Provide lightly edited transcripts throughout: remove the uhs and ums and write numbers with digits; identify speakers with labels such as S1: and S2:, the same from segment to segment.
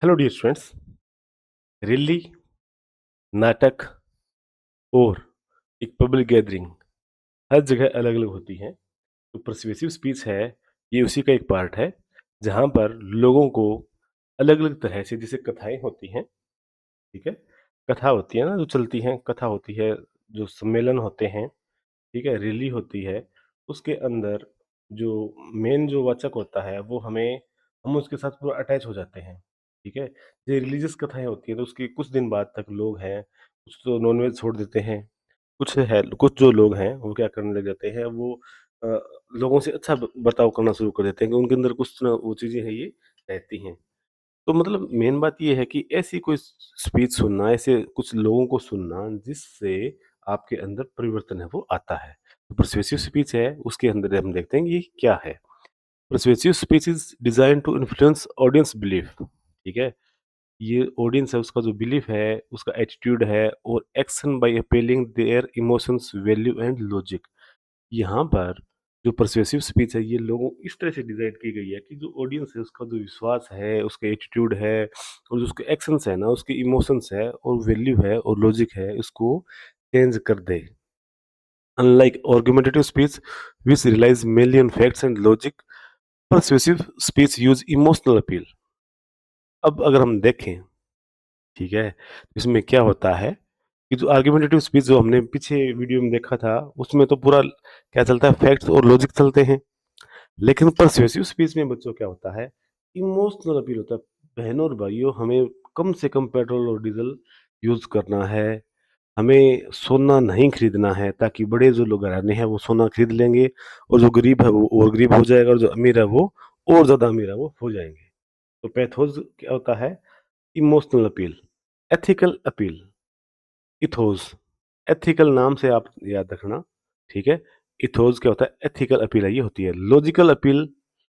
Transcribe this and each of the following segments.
S1: Hello dear students. Rally, नाटक और एक पब्लिक गैदरिंग हर जगह अलग अलग होती हैं। तो परsuasive स्पीच है, ये उसी का एक पार्ट है जहाँ पर लोगों को अलग अलग तरह से, जैसे कथाएं होती हैं, ठीक है, कथा होती है ना, जो चलती हैं, कथा होती है, जो सम्मेलन होते हैं, ठीक है, रैली होती है, उसके अंदर जो मेन जो वाचक होता है वो हम उसके साथ पूरा अटैच हो जाते हैं, ठीक है। ये रिलीजियस कथाएं होती हैं तो उसके कुछ दिन बाद तक लोग हैं, कुछ तो नॉनवेज छोड़ देते हैं, कुछ जो लोग हैं वो क्या करने लग जाते हैं, वो अ, लोगों से अच्छा बर्ताव करना शुरू कर देते हैं कि उनके अंदर कुछ ना वो चीजें हैं, ये रहती हैं। तो मतलब मेन बात ये है कि ऐसी कोई स्पीच सुनना, ऐसे कुछ लोगों को सुनना जिससे आपके अंदर परिवर्तन है वो आता है। तो पर्सुएसिव स्पीच है, उसके अंदर हम देखते हैं कि ये क्या है। Persuasive speech is design to influence audience belief, ठीक है। ये ऑडियंस है, उसका जो बिलीफ है, उसका एटीट्यूड है और action by appealing their emotions, value and logic. यहाँ पर जो पर्सुएसिव स्पीच है, ये लोगों इस तरह से डिज़ाइन की गई है कि जो ऑडियंस है, उसका जो विश्वास है, उसका एटीट्यूड है और जो उसके एक्शंस है ना, उसके इमोशंस है और वैल्यू है और लॉजिक है, इसको चेंज कर दे। Unlike argumentative speech which relies mainly on facts and logic, persuasive speech use emotional appeal। अब अगर हम देखें, ठीक है, इसमें क्या होता है कि जो आर्गुमेंटेटिव स्पीच जो हमने पीछे वीडियो में देखा था, उसमें तो पूरा क्या चलता है, फैक्ट्स और लॉजिक चलते हैं। लेकिन पर्सुएसिव स्पीच में बच्चों क्या होता है, इमोशनल अपील होता है। बहनों और भाइयों, हमें कम से कम पेट्रोल और डीजल यूज करना है, हमें सोना नहीं खरीदना है, ताकि बड़े जो लोग घराने हैं वो सोना खरीद लेंगे और जो गरीब है वो और गरीब हो जाएगा और जो अमीर है वो और ज्यादा अमीर है वो हो जाएंगे। तो पैथोज क्या होता है, emotional appeal. Ethical appeal, ethos, ethical नाम से आप याद रखना, ठीक है। इथोस क्या होता है, एथिकल अपील है, ये होती है। Logical appeal,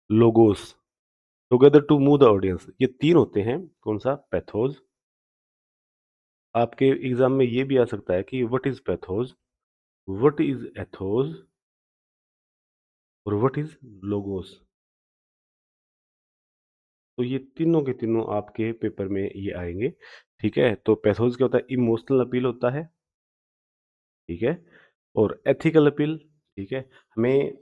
S1: logos, together to move the audience, ये तीन होते हैं। कौन सा, पैथोज। आपके एग्जाम में ये भी आ सकता है कि what is pathos, what is ethos और व्हाट इज लोगोस। तो ये तीनों के तीनों आपके पेपर में ये आएंगे, ठीक है। तो पैथोज क्या होता है, इमोशनल अपील होता है, ठीक है। और एथिकल अपील, ठीक है, हमें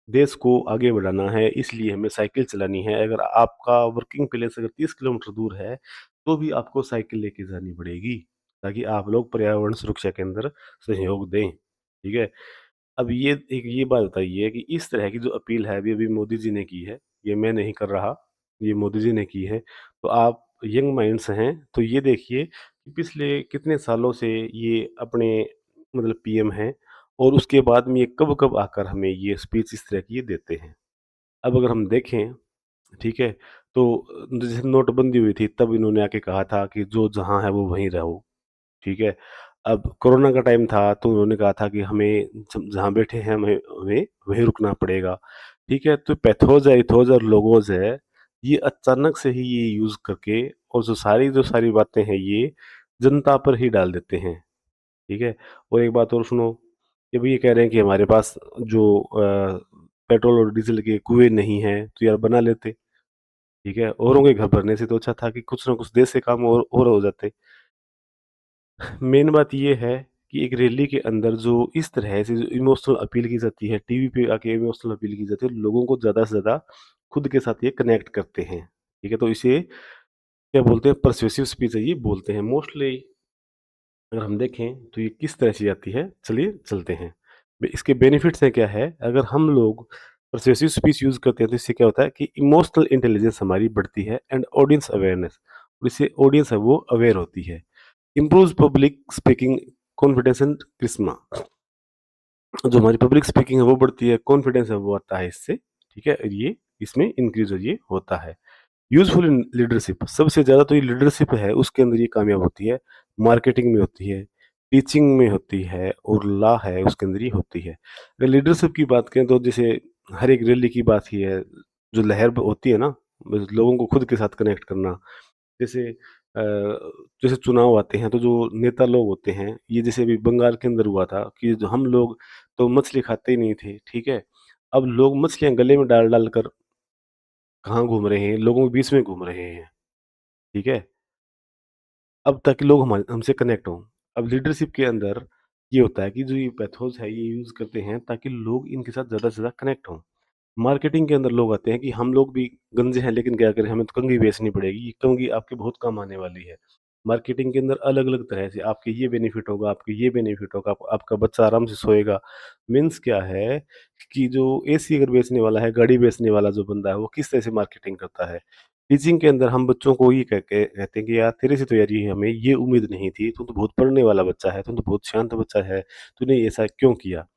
S1: देश को आगे बढ़ाना है, इसलिए हमें साइकिल चलानी है। अगर आपका वर्किंग प्लेस अगर 30 किलोमीटर दूर है, तो भी आपको साइकिल लेके जानी पड़ेगी, ताकि आप लोग पर्यावरण सुरक्षा के अंदर सहयोग दें, ठीक है। अब ये बात बताइए कि इस तरह की जो अपील है, अभी अभी मोदी जी ने की है, ये मैं नहीं कर रहा, ये मोदी जी ने की है। तो आप यंग माइंड्स हैं, तो ये देखिए कि पिछले कितने सालों से ये अपने मतलब पीएम हैं, और उसके बाद में ये कब-कब आकर हमें ये स्पीच इस तरह की ये देते हैं। अब अगर हम देखें, ठीक है, तो जैसे नोटबंदी हुई थी, तब इन्होंने आके कहा था कि जो जहाँ है वो वहीं रहो, ठीक है। अब कोरोना का टाइम था, तो उन्होंने कहा था कि हमें जहाँ बैठे हैं हमें हमें वहीं रुकना पड़ेगा, ठीक है। तो पैथोज है, इथोज और लोगोज है, ये अचानक से ही ये यूज़ करके, और जो सारी बातें हैं ये जनता पर ही डाल देते हैं, ठीक है। और एक बात और सुनो, ये भी ये कह रहे हैं कि हमारे पास जो पेट्रोल और डीज़ल के कुएँ नहीं हैं, तो यार बना लेते, ठीक है। औरों के घर भरने से तो अच्छा था कि कुछ ना कुछ देश से काम और हो जाते। मेन बात ये है कि एक रैली के अंदर जो इस तरह से जो इमोशनल अपील की जाती है, टीवी पे आके इमोशनल अपील की जाती है, लोगों को ज़्यादा से ज़्यादा खुद के साथ ये कनेक्ट करते हैं, ठीक है। तो इसे क्या बोलते हैं, पर्सुएसिव स्पीच है ये बोलते हैं मोस्टली। अगर हम देखें तो ये किस तरह से आती है, चलिए चलते हैं। इसके बेनिफिट्स हैं क्या है, अगर हम लोग परsuasive स्पीच यूज़ करते हैं तो इससे क्या होता है कि इमोशनल इंटेलिजेंस हमारी बढ़ती है एंड ऑडियंस अवेयरनेस, और इससे ऑडियंस है वो अवेयर होती है। Improves public speaking confidence and charisma, जो हमारी पब्लिक स्पीकिंग है वो बढ़ती है, कॉन्फिडेंस है वो आता है इससे, ठीक है। और ये इसमें इंक्रीज ये होता है। यूजफुल इन लीडरशिप, सबसे ज़्यादा तो ये लीडरशिप है उसके अंदर ये कामयाब होती है। मार्केटिंग में होती है, टीचिंग में होती है और लॉ है उसके अंदर ये होती है। अगर लीडरशिप की बात करें तो जैसे हर एक रैली की बात ही है, जो लहर होती है ना, बस लोगों को खुद के साथ कनेक्ट करना। जैसे जैसे चुनाव आते हैं तो जो नेता लोग होते हैं, ये जैसे अभी बंगाल के अंदर हुआ था कि जो हम लोग तो मछली खाते ही नहीं थे, ठीक है। अब लोग मछलियाँ गले में डाल डाल कर कहाँ घूम रहे हैं, लोगों के बीच में घूम रहे हैं। ठीक है? अब ताकि लोग हमारे हमसे कनेक्ट हों। अब लीडरशिप के अंदर ये होता है कि जो ये पेथोस है ये यूज़ करते हैं ताकि लोग इनके साथ ज़्यादा से ज़्यादा कनेक्ट हों। मार्केटिंग के अंदर लोग आते हैं कि हम लोग भी गंजे हैं लेकिन क्या करें, हमें तो कंघी बेचनी पड़ेगी, ये कंघी आपके बहुत काम आने वाली है। मार्केटिंग के अंदर अलग-अलग तरह से आपके ये बेनिफिट होगा, आपके ये बेनिफिट होगा, आपका बच्चा आराम से सोएगा। मीन्स क्या है कि जो एसी अगर बेचने वाला है, गाड़ी बेचने वाला जो बंदा है, वो किस तरह से मार्केटिंग करता है। टीचिंग के अंदर हम बच्चों को ये कह के कहते हैं कि यार तेरे से तो यार ये हमें ये उम्मीद नहीं थी, तू तो बहुत पढ़ने वाला बच्चा है, तू तो बहुत शांत बच्चा है, तूने ऐसा क्यों किया?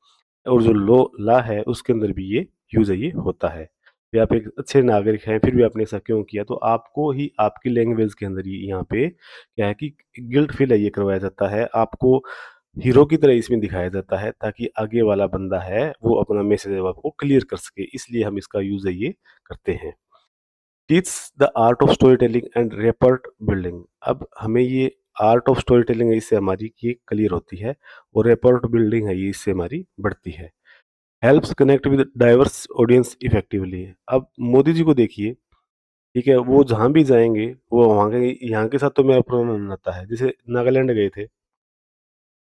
S1: और जो लॉ है उसके अंदर भी ये यूज़ है, ये होता है कि आप एक अच्छे नागरिक हैं फिर भी आपने ऐसा क्यों किया? तो आपको ही आपकी लैंग्वेज के अंदर ये यहाँ पे क्या है कि गिल्ट फ़ील है ये करवाया जाता है। आपको हीरो की तरह इसमें दिखाया जाता है ताकि आगे वाला बंदा है वो अपना मैसेज है वो आपको क्लियर कर सके। इसलिए हम इसका यूज़ है ये करते हैं। Teach the art of story telling and rapport building. अब हमें ये आर्ट ऑफ स्टोरी टेलिंग है इससे हमारी ये क्लियर होती है और रेपर्ट बिल्डिंग है ये इससे हमारी बढ़ती है। Helps connect with diverse audience effectively. अब मोदी जी को देखिए, ठीक है, वो जहाँ भी जाएँगे, वो वहाँ के यहाँ के साथ तो मेरा पुराना नाता है। जैसे नागालैंड गए थे,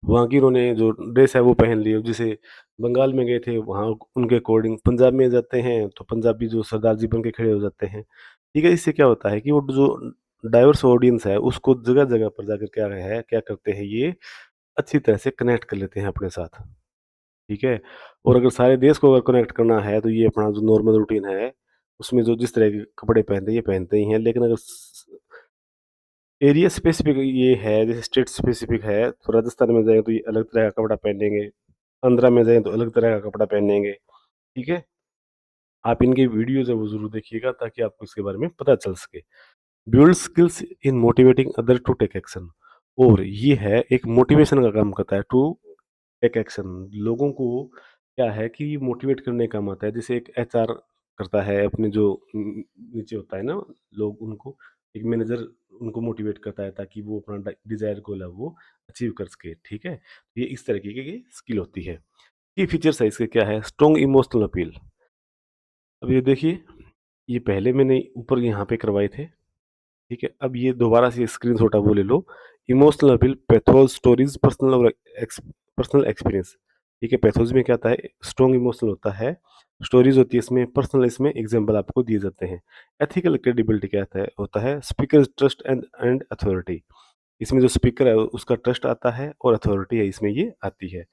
S1: वहाँ की उन्होंने जो ड्रेस है वो पहन ली। अब जैसे बंगाल में गए थे, वहाँ उनके अकॉर्डिंग पंजाब में जाते हैं, तो पंजाबी जो सरदार जी बन के खड़े हो जाते हैं। ठीक है, इससे क्या होता है कि वो जो डाइवर्स ऑडियंस है, उसको जगह-जगह पर जाकर क्या करते हैं ये अच्छी तरह से कनेक्ट कर लेते हैं अपने साथ। ठीक है? और अगर सारे देश को अगर कनेक्ट करना है तो ये अपना जो नॉर्मल रूटीन है, उसमें जो जिस तरह के कपड़े पहनते हैं, ये पहनते ही हैं। लेकिन अगर एरिया स्पेसिफिक ये है, जैसे स्टेट स्पेसिफिक है, तो राजस्थान में जाएँ तो ये अलग तरह का कपड़ा पहनेंगे, आंध्रा में जाएँ तो अलग तरह का कपड़ा पहनेंगे। ठीक है? आप इनकी वीडियोज़ है वो ज़रूर देखिएगा ताकि आपको इसके बारे में पता चल सके। Build skills in motivating other to take action. और ये है एक मोटिवेशन का काम करता है टू टेक एक्शन। लोगों को क्या है कि मोटिवेट करने का काम आता है। जैसे एक एचआर करता है अपने जो नीचे होता है ना लोग, उनको एक मैनेजर उनको मोटिवेट करता है ताकि वो अपना डिजायर गोल है वो अचीव कर सके। ठीक है, ये इस तरीके की स्किल होती है। की फीचर्स है इसके क्या है, स्ट्रॉन्ग इमोशनल अपील। अब ये देखिए, ये पहले मैंने ऊपर यहाँ पे करवाए थे। ठीक है, अब ये दोबारा से स्क्रीनशॉट आप वो ले लो। Emotional appeal, pathos stories, personal और पर्सनल एक्सपीरियंस। ठीक है, पैथोस में क्या होता है, स्ट्रॉन्ग इमोशनल होता है, स्टोरीज होती है इसमें, पर्सनल इसमें एग्जांपल आपको दिए जाते हैं। एथिकल क्रेडिबिलिटी क्या होता है speaker trust and and authority. इसमें जो स्पीकर है उसका ट्रस्ट आता है और अथॉरिटी है इसमें ये आती है।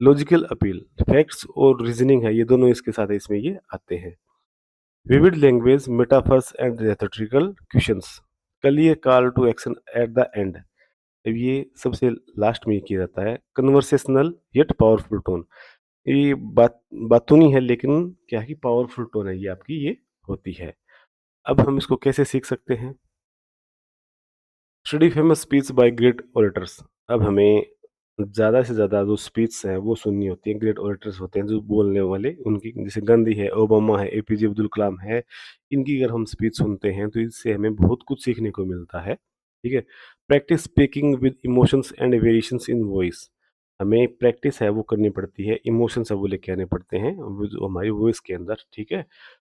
S1: लॉजिकल अपील, फैक्ट्स और रीजनिंग है, ये दोनों इसके साथ इसमें ये आते हैं। Vivid language, metaphors and rhetorical questions, clear call to action at the end. अब ये सबसे लास्ट में किया जाता है। कन्वर्सेशनल येट पावरफुल टोन, ये बातूनी है लेकिन क्या है कि पावरफुल टोन है ये आपकी ये होती है। अब हम इसको कैसे सीख सकते हैं? Study famous speech bye great orators. अब हमें ज़्यादा से ज़्यादा जो स्पीच हैं वो सुननी होती है, ग्रेट ओरेटर्स होते हैं जो बोलने वाले, उनकी जैसे गांधी है, ओबामा है, एपीजे अब्दुल कलाम है। इनकी अगर हम स्पीच सुनते हैं तो इससे हमें बहुत कुछ सीखने को मिलता है। ठीक है, practice speaking with emotions and variations in voice. हमें प्रैक्टिस है वो करनी पड़ती है, इमोशंस है वो लेके आने पड़ते हैं वो जो हमारी वॉइस के अंदर। ठीक है,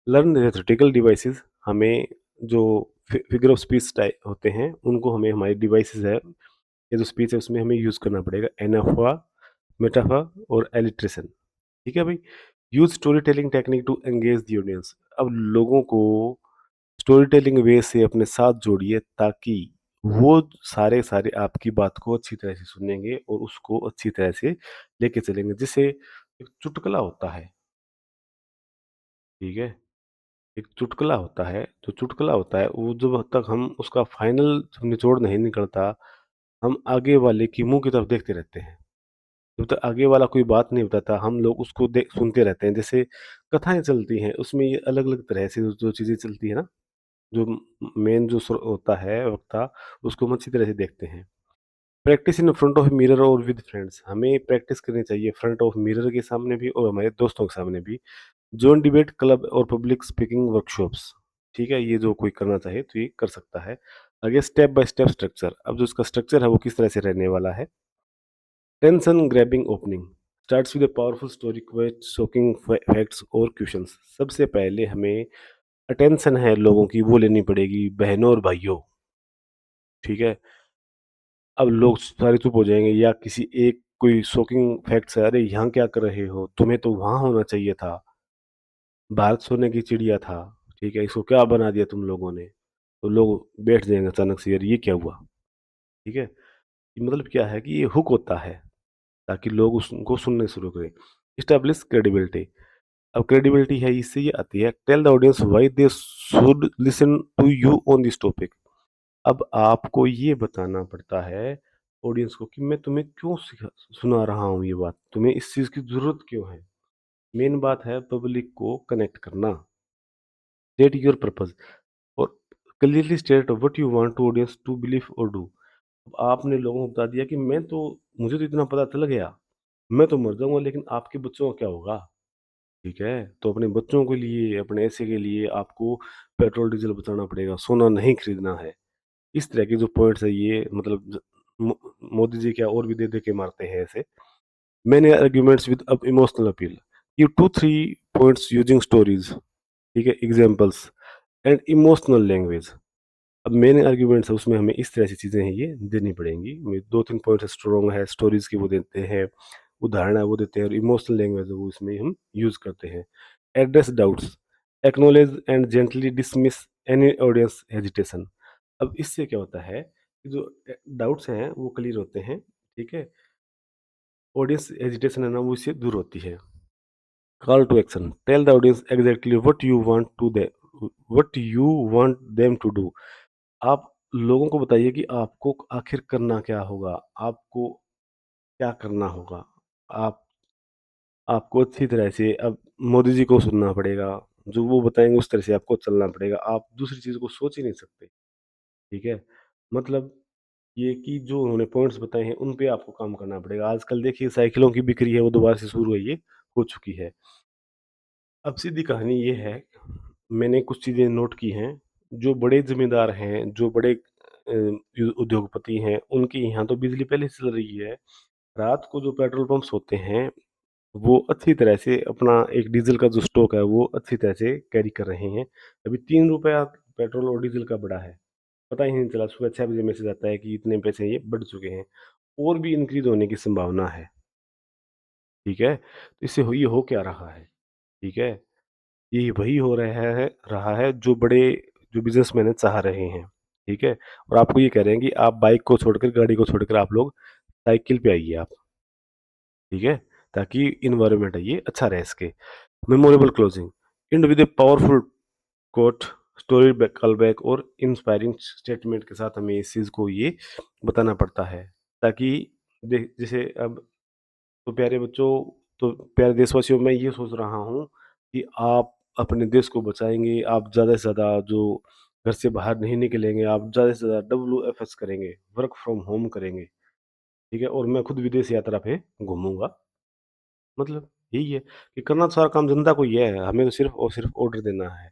S1: लर्न रेथोटिकल डिवाइसेस, हमें जो फिगर ऑफ स्पीच टाइप होते हैं उनको हमें हमारे डिवाइसेस है, ये जो स्पीच है उसमें हमें यूज़ करना पड़ेगा। एनाफोर, मेटाफोर और एलिट्रेशन। ठीक है भाई, use storytelling technique to engage the audience. अब लोगों को स्टोरी टेलिंग वे से अपने साथ जोड़िए ताकि वो सारे सारे आपकी बात को अच्छी तरह से सुनेंगे और उसको अच्छी तरह से लेके चलेंगे। जैसे एक चुटकुला होता है, ठीक है, एक चुटकुला होता है, जो चुटकुला होता है वो जब तक हम उसका फाइनल निचोड़ नहीं निकलता, हम आगे वाले की मुँह की तरफ देखते रहते हैं। जब तक आगे वाला कोई बात नहीं बताता, हम लोग उसको सुनते रहते हैं। जैसे कथाएँ चलती हैं, उसमें ये अलग-अलग तरह से जो जो चीज़ें चलती है ना, जो मेन जो होता है वक्ता, उसको हम अच्छी तरह से देखते हैं। Practice in front of mirror और विद फ्रेंड्स, हमें प्रैक्टिस करनी चाहिए फ्रंट ऑफ मिरर के सामने भी और हमारे दोस्तों के सामने भी। जॉन डिबेट क्लब और पब्लिक स्पीकिंग वर्कशॉप्स, ठीक है, ये जो कोई करना चाहे तो ये कर सकता है। आगे स्टेप बाय स्टेप स्ट्रक्चर, अब जो इसका स्ट्रक्चर है वो किस तरह से रहने वाला है। Tension grabbing opening starts with a powerful story quiz shocking facts और क्वेश्चंस। सबसे पहले हमें अटेंशन है लोगों की वो लेनी पड़ेगी, बहनों और भाइयों। ठीक है? अब लोग सारे चुप हो जाएँगे या किसी एक कोई शॉकिंग फैक्ट्स है, "अरे! यहाँ क्या कर रहे हो? तुम्हें तो वहाँ होना चाहिए था। भारत सोने की चिड़िया था, ठीक है? इसको क्या बना दिया तुम लोगों ने?" तो लोग बैठ जाएँगे अचानक से, "यार ये क्या हुआ?" ठीक है? मतलब क्या है कि ये हुक होता है, ताकि लोग उसको सुनने शुरू करें। Establish credibility. अब क्रेडिबिलिटी है, इससे ये आती है, tell the audience why they should listen to you on this topic. अब आपको ये बताना पड़ता है ऑडियंस को कि मैं तुम्हें क्यों सुना रहा हूँ ये बात, तुम्हें इस चीज़ की ज़रूरत क्यों है। मेन बात है पब्लिक को कनेक्ट करना। स्टेट योर पर्पस और clearly state what you want to audience to believe और डू। आपने लोगों को बता दिया कि मुझे तो इतना पता चल गया, मैं तो मर जाऊंगा, लेकिन आपके बच्चों का क्या होगा। ठीक है, तो अपने बच्चों के लिए, अपने ऐसे के लिए आपको पेट्रोल डीजल बचाना पड़ेगा, सोना नहीं खरीदना है। इस तरह के जो पॉइंट्स है ये मतलब मोदी जी क्या और भी दे दे के मारते हैं ऐसे। मैनी आर्ग्यूमेंट्स विद अब इमोशनल अपील, ये 2-3 पॉइंट्स यूजिंग स्टोरीज, ठीक है, एग्जांपल्स एंड इमोशनल लैंग्वेज। अब मेन आर्ग्यूमेंट्स है उसमें हमें इस तरह से चीज़ें हैं ये देनी पड़ेंगी। 2-3 पॉइंट्स स्ट्रॉन्ग है, स्टोरीज की वो देते हैं, उदाहरण है वो देते हैं, और इमोशनल लैंग्वेज है वो इसमें हम यूज़ करते हैं। Address doubts, acknowledge and gently dismiss any audience hesitation. अब इससे क्या होता है कि जो डाउट्स हैं वो क्लियर होते हैं, ठीक है? ऑडियंस हेजिटेशन है ना वो इससे दूर होती है। Call to action, tell the audience exactly what you want them to do. आप लोगों को बताइए कि आपको आखिर करना क्या होगा, आपको क्या करना होगा। आप आपको अच्छी तरह से अब मोदी जी को सुनना पड़ेगा, जो वो बताएँगे उस तरह से आपको चलना पड़ेगा। आप दूसरी चीज़ को सोच ही नहीं सकते, ठीक है? मतलब ये कि जो उन्होंने पॉइंट्स बताए हैं, उन पे आपको काम करना पड़ेगा। आजकल देखिए साइकिलों की बिक्री है, वो दोबारा से शुरू हुई है, हो चुकी है। अब सीधी कहानी ये है, मैंने कुछ चीज़ें नोट की हैं, जो बड़े ज़िम्मेदार हैं, जो बड़े उद्योगपति हैं, उनके यहाँ तो बिजली पहले से चल रही है। रात को जो पेट्रोल पंप्स होते हैं, वो अच्छी तरह से अपना एक डीज़ल का जो स्टॉक है, वो अच्छी तरह से कैरी कर रहे हैं। अभी ₹3 पेट्रोल और डीज़ल का बढ़ा है, पता ही नहीं चला। सुबह 6 बजे मैसेज आता है कि इतने पैसे ये बढ़ चुके हैं, और भी इंक्रीज़ होने की संभावना है, ठीक है? तो इससे हो ये हो क्या रहा है, ठीक है? ये वही हो रहा है जो बिज़नेसमैन हैं चाह रहे हैं, ठीक है? और आपको ये कह रहे हैं कि आप बाइक को छोड़कर, गाड़ी को छोड़कर आप लोग साइकिल पे आइए आप, ठीक है? ताकि एनवायरनमेंट है ये अच्छा रह सके। Memorable closing, end with a powerful quote, story back, call back और इंस्पायरिंग स्टेटमेंट के साथ हमें इस चीज़ को ये बताना पड़ता है, ताकि जैसे अब तो प्यारे बच्चों, तो प्यारे देशवासियों, मैं ये सोच रहा हूँ कि आप अपने देश को बचाएँगे, आप ज़्यादा से ज़्यादा जो घर से बाहर नहीं निकलेंगे, आप ज़्यादा से ज़्यादा WFH करेंगे, वर्क फ्रॉम होम करेंगे, ठीक है? और मैं खुद विदेश यात्रा पे घूमूँगा। मतलब यही है कि करना तो सारा काम जनता को ही है, हमें तो सिर्फ़ और सिर्फ़ ऑर्डर देना है,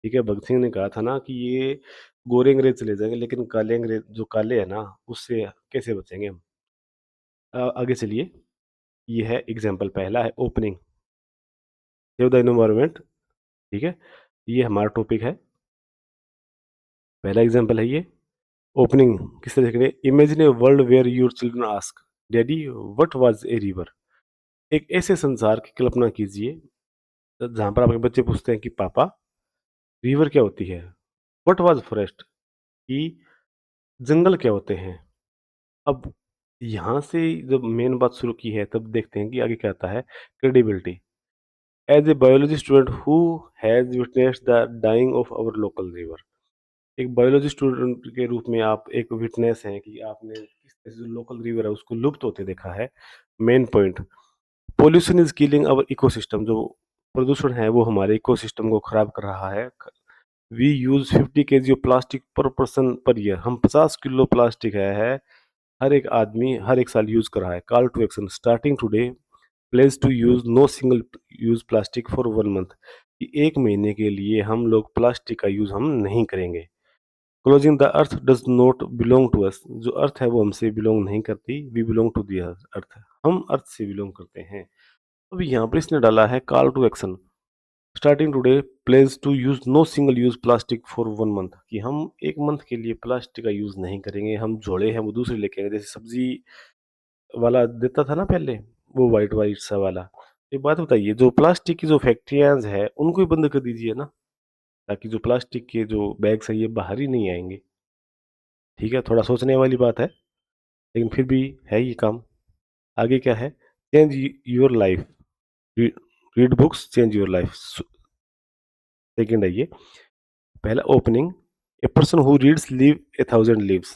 S1: ठीक है? भगत सिंह ने कहा था ना कि ये गोरे अंग्रेज़ चले जाएँगे, लेकिन काले अंग्रेज़ जो काले हैं ना, उससे कैसे बचेंगे हम? आगे चलिए, ये है एग्ज़ाम्पल, पहला है ओपनिंग, सेव द एनवायरनमेंट, ठीक है? ये हमारा टॉपिक है, पहला एग्ज़ाम्पल है ये। ओपनिंग किस तरह से करें? Imagine a world where your children ask, daddy what was a river? एक ऐसे संसार की कल्पना कीजिए जहाँ पर आपके बच्चे पूछते हैं कि पापा, रिवर क्या होती है? What was forest? कि जंगल क्या होते हैं? अब यहाँ से जब मेन बात शुरू की है, तब देखते हैं कि आगे क्या आता है, credibility. As a biology student who has witnessed the dying of our local river. एक बायोलॉजी स्टूडेंट के रूप में आप एक विटनेस हैं कि आपने किस तरह से जो लोकल रिवर है उसको लुप्त होते देखा है। Main point, pollution is killing our ecosystem, जो प्रदूषण है वो हमारे इकोसिस्टम को खराब कर रहा है। We use 50 kg of plastic per person per year, हम 50 किलो प्लास्टिक है हर एक आदमी हर एक साल यूज कर रहा है। Call to action, starting today pledge to use no single use plastic for 1 month, कि 1 महीने के लिए हम लोग प्लास्टिक का यूज हम नहीं करेंगे। Closing, the earth does not belong to us, जो अर्थ है वो हमसे बिलोंग नहीं करती, we belong to the earth, हम अर्थ से बिलोंग करते हैं। अब यहाँ पर इसने डाला है call to action, starting today pledge to use no single use plastic for 1 month, कि हम 1 मंथ के लिए प्लास्टिक का यूज नहीं करेंगे। हम झोले हैं वो दूसरे लेके आएंगे, जैसे सब्जी वाला देता था ना पहले, वो वाइट वाइट सा वाला। एक बात बताइए, जो प्लास्टिक की जो फैक्ट्रियां है उनको ही बंद कर दीजिए ना, ताकि जो प्लास्टिक के जो बैग्स है ये बाहर ही नहीं आएंगे। ठीक है, थोड़ा सोचने वाली बात है, लेकिन फिर भी है ये काम। आगे क्या है, change your life, read books change your life. Second है ये। पहला opening, a person who reads live 1,000 lives.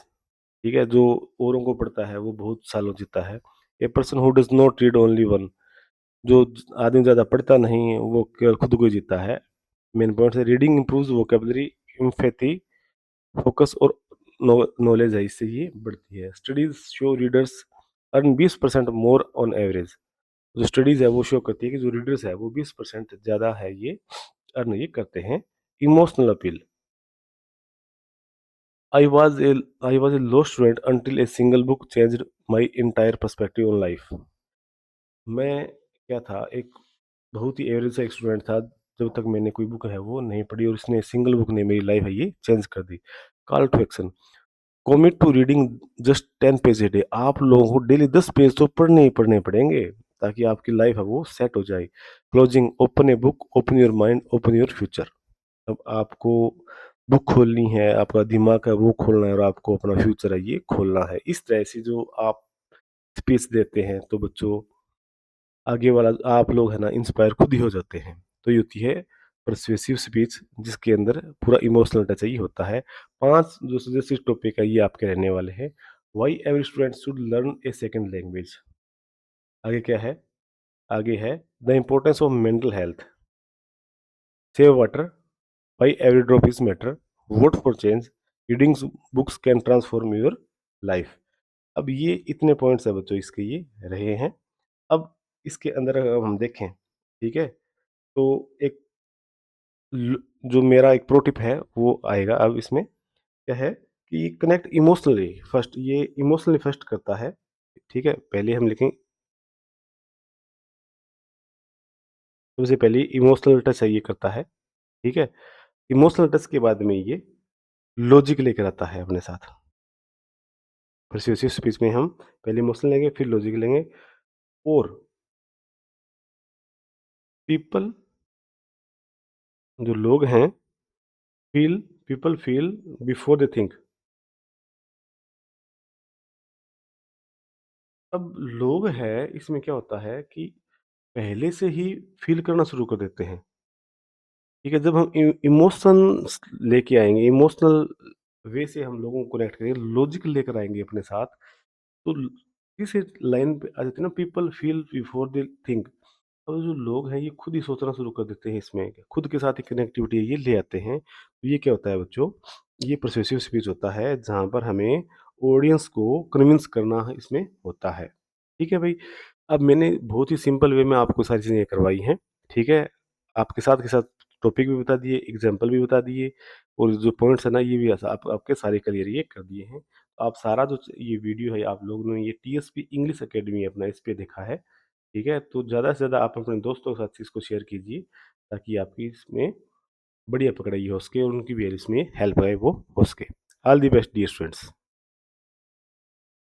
S1: ठीक है, जो औरों को पढ़ता है वो बहुत सालों जीता है। ए person who does not read only one, जो आदमी ज्यादा पढ़ता नहीं है वो केवल खुद को ही जीता है। मेन पॉइंट है, reading improves vocabulary, empathy, focus और नॉलेज है, इससे ये बढ़ती है। Studies show readers earn 20% more on average. जो स्टडीज है वो शो करती है कि जो रीडर्स है वो 20% ज्यादा है ये अर्न ये करते हैं। Emotional appeal, I was a I was a low student until a single book changed my entire perspective on life. मैं क्या था, एक बहुत ही एवरेज सा एक स्टूडेंट था जब तक मैंने कोई बुक है वो नहीं पढ़ी, और इसने सिंगल बुक ने मेरी लाइफ है ये चेंज कर दी। Call to action, commit to reading just 10 page a day. आप लोगों को डेली 10 पेज तो पढ़ने ही पढ़ने पड़ेंगे, ताकि आपकी लाइफ है वो सेट हो जाए। Closing, open a book, open your mind, open your future. अब आपको बुक खोलनी है, आपका दिमाग है वो खोलना है, और आपको अपना फ्यूचर है ये खोलना है। इस तरह से जो आप स्पेस देते हैं तो बच्चों, आगे वाला आप लोग है ना इंस्पायर खुद ही हो जाते हैं। तो ये होती है परsuasive स्पीच, जिसके अंदर पूरा इमोशनल टच ही होता है। 5 जो सजेस्टिव टॉपिक है ये आपके रहने वाले हैं। Why every student should learn A second language. आगे क्या है, आगे है the importance of mental health, save water, why every drop is matter, vote for change, reading books can transform your life. अब ये इतने पॉइंट्स है बच्चों इसके ये रहे हैं। अब इसके अंदर अगर हम देखें, ठीक है, तो एक जो मेरा एक प्रो टिप है वो आएगा अब इसमें। क्या है कि कनेक्ट इमोशनली फर्स्ट, ये इमोशनली फर्स्ट करता है। ठीक है, पहले हम लिखें, सबसे पहले इमोशनल टच है ये करता है। ठीक है, इमोशनल टच के बाद में ये लॉजिक लेकर आता है अपने साथ। परsuasive स्पीच में हम पहले इमोशनल लेंगे फिर लॉजिक लेंगे। और पीपल, जो लोग हैं, feel, people feel before they think. अब लोग हैं इसमें क्या होता है कि पहले से ही फील करना शुरू कर देते हैं। ठीक है, जब हम इमोशंस लेके आएंगे, इमोशनल वे से हम लोगों को कनेक्ट करेंगे, लॉजिक लेकर आएंगे अपने साथ, तो इस लाइन पे आ जाते हैं ना, people feel before they think. और जो लोग हैं ये खुद ही सोचना शुरू कर देते हैं, इसमें खुद के साथ ही कनेक्टिविटी ये ले आते हैं। तो ये क्या होता है बच्चों, ये परsuasive स्पीच होता है जहाँ पर हमें ऑडियंस को कन्विंस करना इसमें होता है। ठीक है भाई, अब मैंने बहुत ही सिंपल वे में आपको सारी चीज़ें करवाई हैं। ठीक है, आपके साथ के साथ टॉपिक भी बता दिए, एग्जाम्पल भी बता दिए, और जो पॉइंट्स है ना ये भी आपके सारे क्लियर ये कर दिए हैं। तो आप सारा जो ये वीडियो है आप लोगों ने ये टीएसपी इंग्लिश एकेडमी अपना इस पे देखा है। ठीक है, तो ज़्यादा से ज़्यादा आप अपने दोस्तों के साथ इसको शेयर कीजिए, ताकि आपकी इसमें बढ़िया पकड़ाई हो सके और उनकी भी इसमें हेल्प है वो हो सके। All the best dear students.